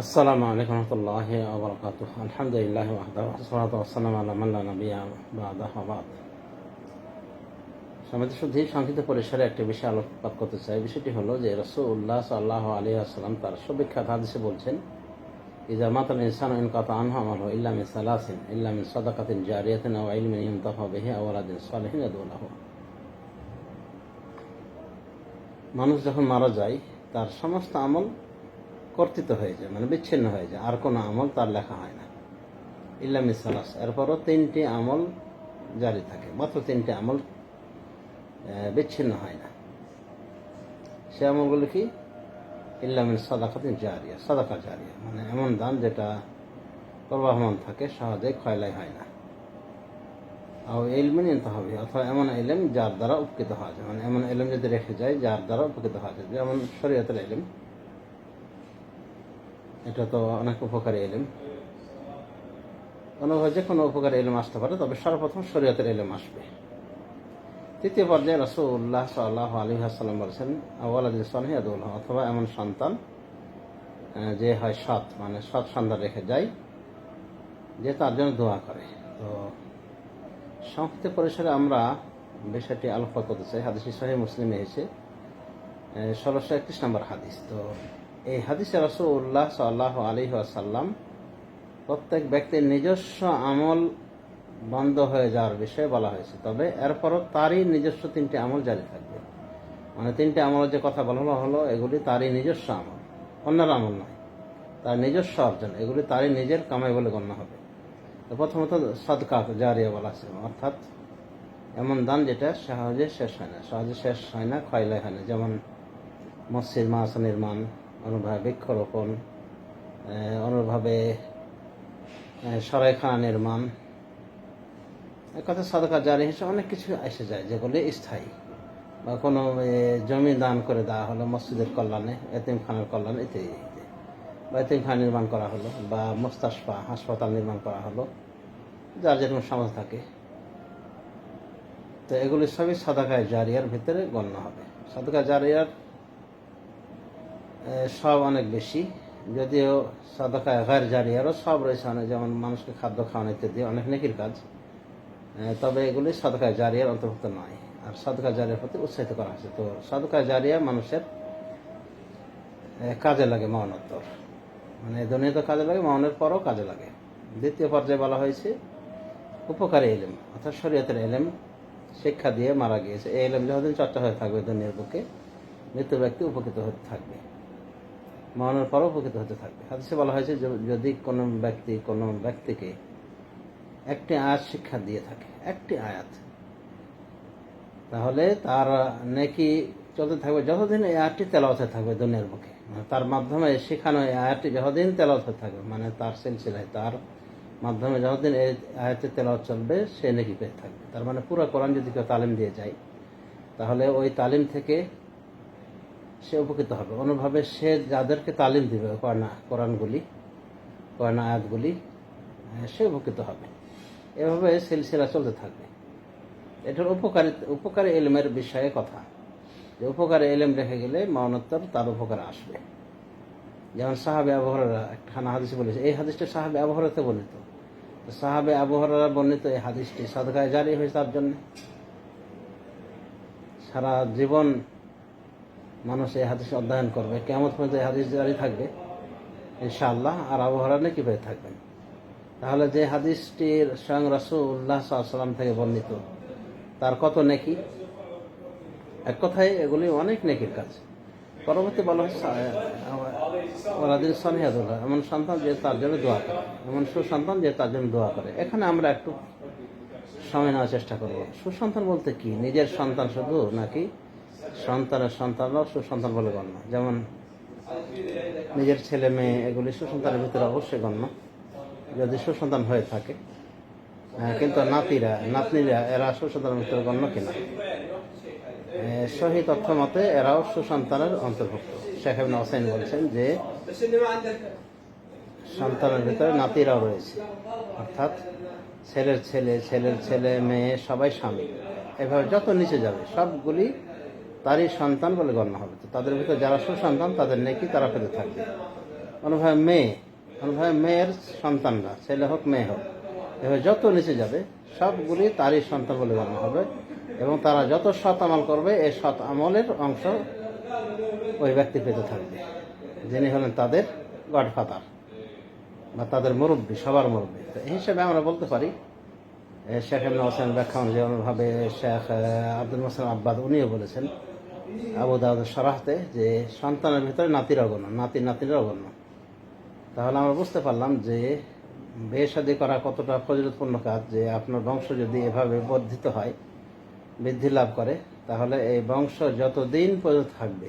আসসালামু আলাইকুম রহমতুল্লাহি ওয়া বারাকাতুহু। আলহামদুলিল্লাহি ওয়াহদাহু ওয়াসসালাতু ওয়াসসালামু আলা মান লা নাবিয়্যা বা'দাহু ওয়া বা'দ। সমাজে শুধু সংক্ষিপ্ত পরিসরে একটা বিষয় আলোকপাত করতে চাই। বিষয়টি হলো যে রাসূলুল্লাহ সাল্লাল্লাহু আলাইহি ওয়াসাল্লাম তার সুবিখ্যাত হাদিসে বলছেন, ইযা মাতাল ইনসানু ইনকাতা আনহু আমালুহু ইল্লা মিন সালাসিন ইল্লা মিন সাদাকাতিন জারিয়াতিন আও ইলমিন ইউনতাফা বিহি আও ওয়ালাদিন সালিহিন ইয়াদউ লাহু। মানুষ যখন মারা যায় তার সমস্ত আমল কর্তৃত হয়ে যায়, মানে বিচ্ছিন্ন হয়ে যায়, আর কোনো আমল তার লেখা হয় না। ইল্লা মিন সালাস, এরপরও তিনটি আমল জারি থাকে, মাত্র তিনটি আমল বিচ্ছিন্ন হয় না। সে আমলগুলো কি? ইল্লা মিন সাদাকাতিন জারিয়া, সাদাকা জারিয়া মানে এমন দান যেটা প্রবাহমান থাকে, সহজে ক্ষয়লাই হয় না। আর ইলমিন ইনতাফা বিহি, অথবা এমন ইলম যার দ্বারা উপকৃত হওয়া যায়, মানে এমন ইলম যদি রেখে যায় যার দ্বারা উপকৃত হওয়া যায়, যেমন শরীয়তের ইলম, এটা তো অনেক উপকারী ইলম। কোনোভাবে যে কোনো উপকারী ইলম আসতে পারে, তবে সর্বপ্রথম শরীয়তের ইলম আসবে। তৃতীয় পর্যায়ে রাসূলুল্লাহ সাল্লাল্লাহু আলাইহি ওয়াসাল্লাম বলেছেন, ওয়ালাদিন সালিহিন ইয়াদউ লাহু, অথবা এমন সন্তান যে হয় সৎ, মানে সৎ সন্তান রেখে যায় যে তার জন্য দোয়া করে। তো সংক্ষিপ্ত পরিসরে আমরা বিষয়টি আলোকপাত করতে চাই। হাদিসটি সহিহ মুসলিমে এসেছে, 1631 নম্বর হাদিস। তো এই হাদিসে রাসূলুল্লাহ সাল্লাল্লাহু আলাইহি ওয়াসাল্লাম প্রত্যেক ব্যক্তির নিজস্ব আমল বন্ধ হয়ে যাওয়ার বিষয়ে বলা হয়েছে, তবে এরপরও তারই নিজস্ব তিনটি আমল জারি থাকবে। মানে তিনটি আমলের যে কথা বলা হলো, এগুলি তারই নিজস্ব আমল, অন্যের আমল নয়, তার নিজস্ব অর্জন, এগুলি তারই নিজের কামাই বলে গণ্য হবে। তো প্রথমত সাদকা জারিয়া বলা আছে, অর্থাৎ এমন দান যেটা সহজে শেষ হয় না, ক্ষয়লাই হয় না। যেমন মসজিদ মাদ্রাসা নির্মাণ, অনুভাবে বৃক্ষরোপণ, অনুভাবে সরাইখানা নির্মাণ, এক কথা সাদকা জারি হিসেবে অনেক কিছু এসে যায় যেগুলি স্থায়ী। বা কোনো জমি দান করে দেওয়া হলো মসজিদের কল্যাণে, এতিমখানার কল্যাণে ইত্যাদি, বা এতিমখানা নির্মাণ করা হলো, বা মুস্তাশফা হাসপাতাল নির্মাণ করা হলো, যার যেরকম সামর্থ্য থাকে। তো এগুলি সবই সাদাকায়ে জারিয়ার ভিতরে গণ্য হবে। সাদাকা জারিয়ার সব অনেক বেশি, যদিও সাদাকায়ে গায়র জারিয়ারও সব রয়েছে অনেক, যেমন মানুষকে খাদ্য খাওয়ানো ইত্যাদি অনেক নেকির কাজ, তবে এগুলি সাদকায়ে জারিয়ার অন্তর্ভুক্ত নয়। আর সাদকা জারিয়ার প্রতি উৎসাহিত করা হয়েছে। তো সাদকা জারিয়া মানুষের কাজে লাগে মরণোত্তর, মানে দুনিয়াতে কাজে লাগে, মরণের পরও কাজে লাগে। দ্বিতীয় পর্যায়ে বলা হয়েছে উপকারী ইলম, অর্থাৎ শরীয়তের ইলম শিক্ষা দিয়ে মারা গিয়েছে, এই ইলম যতদিন চর্চা হয়ে থাকবে দুনিয়ার বুকে, মৃত ব্যক্তি উপকৃত হতে থাকবে, মরণের পরও উপকৃত হতে থাকবে। হাদিসে বলা হয়েছে যদি কোনো ব্যক্তিকে একটি আয়াত শিক্ষা দিয়ে থাকে, একটি আয়াত, তাহলে তার নেকি চলতে থাকবে যতদিন এই আয়াতটি তেলাওয়াত হতে থাকবে দুনিয়ার বুকে। মানে তার মাধ্যমে শেখানো এই আয়াতটি যতদিন তেলাওয়াত হতে থাকবে, মানে তার সিলসিলায়, তার মাধ্যমে যতদিন এই আয়াতের তেলাওয়াত চলবে, সে নেকি পেয়ে থাকবে। তার মানে পুরো কোরআন যদি কেউ তালিম দিয়ে যায়, তাহলে ওই তালিম থেকে সে উপকৃত হবে। অনুভাবে সে যাদেরকে তালিম দিবে কোরআন আয়াতগুলি, সে উপকৃত হবে। এভাবে সিলসিলা চলতে থাকবে। এটার উপকারী ইলমের বিষয়ে কথা, যে উপকারী ইলম রেখে গেলে মরণোত্তর তার উপকারে আসবে। যেমন সাহাবে আবু হুরায়রা একটা হাদিসে বলেছে, এই হাদিসটি সাহাবে আবু হুরায়রাতে বর্ণিত। সাহাবে আবু হুরায়রা বর্ণিত এই হাদিসটি সাদকায়ে জারি হয়েছে তার জন্য। সারা জীবন মানুষ এই হাদিস অধ্যয়ন করবে, কিয়ামত পর্যন্ত এই হাদিস জারি থাকবে ইনশাআল্লাহ, আর আবু হুরায়রা নেকি পেয়ে থাকবেন। তাহলে যে হাদিসটির স্বয়ং রাসূলুল্লাহ সাল্লাল্লাহু আলাইহি ওয়াসাল্লাম থেকে বর্ণিত, তার কত নেকি! এক কথায় এগুলি অনেক নেকির কাজ। পরবর্তী বলা হচ্ছে ওয়ালাদিন সালিহিন ইয়াদউ লাহু, এমন সন্তান যে তার জন্য দোয়া করে, এমন সুসন্তান যে তার জন্য দোয়া করে। এখানে আমরা একটু সময় নেওয়ার চেষ্টা করব। সুসন্তান বলতে কি? নিজের সন্তান শুধু, নাকি সন্তানের সন্তানও সুসন্তান বলে গণ্য? যেমন নিজের ছেলে মেয়ে, এগুলি সুসন্তানের ভিতরে অবশ্যই গণ্য যদি সুসন্তান হয়ে থাকে। কিন্তু নাতনিরা এরা সুসন্তানের ভিতরে গণ্য কিনা? সহি তথ্য মতে এরাও সুসন্তানের অন্তর্ভুক্ত। শেখ ইবনে উসাইমিন বলছেন যে সন্তানের ভিতরে নাতিরাও রয়েছে, অর্থাৎ ছেলের ছেলে মেয়ে সবাই স্বামী, এভাবে যত নিচে যাবে সবগুলি তারই সন্তান বলে গণ্য হবে। তো তাদের ভিতরে যারা সুসন্তান, তাদের নেকি তারা পেতে থাকবে। অনুভবে মেয়ে, অনুভবে মেয়ের সন্তানরা, ছেলে হোক মেয়ে হোক, এভাবে যত নিচে যাবে সবগুলি তারই সন্তান বলে গণ্য হবে, এবং তারা যত সৎ আমল করবে এই সৎ আমলের অংশ ওই ব্যক্তি পেতে থাকবে, যিনি হলেন তাদের গডফাদার বা তাদের মুরব্বী, সবার মুরব্বী। তো এই হিসেবে আমরা বলতে পারি শেখ ইবনে হোসেন ব্যাখ্যা যেমনভাবে শেখ আব্দুল মোহসেন আব্বাদ উনিও বলেছেন আবু দাউদের শরাহতে যে সন্তানের ভিতরে নাতির অগণ্য, নাতিরা অগণ্য। তাহলে আমরা বুঝতে পারলাম যে বিয়ে শাদী করা কতটা ফজিলতপূর্ণ কাজ, যে আপনার বংশ যদি এভাবে বর্ধিত হয়, বৃদ্ধি লাভ করে, তাহলে এই বংশ যতদিন পর্যন্ত থাকবে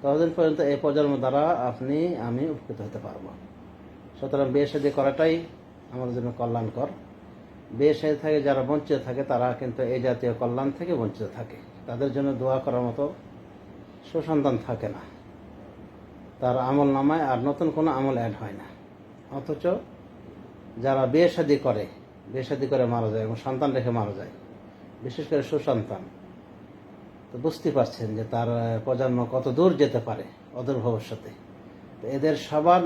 ততদিন পর্যন্ত এই প্রজন্ম দ্বারা আমি উপকৃত হতে পারবো। সুতরাং বিয়ে শাদী করাটাই আমাদের জন্য কল্যাণকর। বিয়ে শাদী থেকে যারা বঞ্চিত থাকে তারা কিন্তু এই জাতীয় কল্যাণ থেকে বঞ্চিত থাকে, তাদের জন্য দোয়া করার মতো সুসন্তান থাকে না, তার আমল নামায় আর নতুন কোনো আমল অ্যাড হয় না। অথচ যারা বিয়ে শাদী করে মারা যায় এবং সন্তান রেখে মারা যায়, বিশেষ করে সুসন্তান, তো বুঝতে পারছেন যে তার প্রজন্ম কত দূর যেতে পারে অদূর ভবিষ্যতে। তো এদের সবার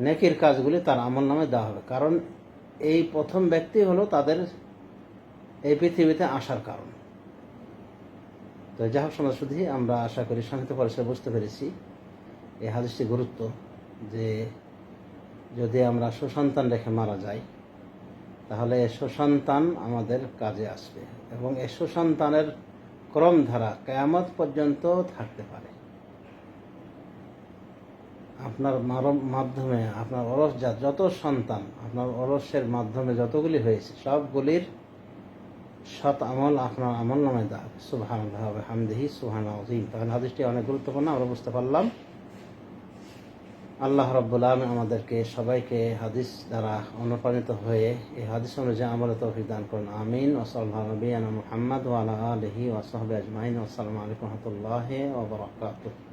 নেকির কাজগুলি তার আমল নামে দেওয়া হবে, কারণ এই প্রথম ব্যক্তি হলো তাদের এই পৃথিবীতে আসার কারণ। তো যা হোক সমাজ শুধু আমরা আশা করি সংক্ষিপ্ত পরিসরে বুঝতে পেরেছি এই হাদিসটির গুরুত্ব, যে যদি আমরা সুসন্তান রেখে মারা যাই তাহলে এই সুসন্তান আমাদের কাজে আসবে, এবং এই সুসন্তানের ক্রমধারা কিয়ামত পর্যন্ত থাকতে পারে। আপনার মাধ্যমে আপনার ওরসজাত যত সন্তান, আপনার ওরসের মাধ্যমে যতগুলি হয়েছে সবগুলির সৎ আমল আপনার আমল নামে দেওয়া হবে। সুবহানাল্লাহ ওয়া বিহামদিহি সুবহানাল আযীম। তাহলে হাদিসটি অনেক গুরুত্বপূর্ণ, আমরা বুঝতে পারলাম। আল্লাহ রাব্বুল আলামিন আমাদেরকে সবাইকে হাদিস দ্বারা অনুপ্রাণিত হয়ে এই হাদিস অনুযায়ী আমলে তৌফিক দান করুন। আমিন। ওয়া সাল্লাল্লাহু আলা নবিয়িনা মুহাম্মদ ওয়া আলা আলিহি ওয়া সাহবিহি আজমাইন। আসসালামু আলাইকুম ওয়া রাহমাতুল্লাহি ওয়া বারাকাতুহু।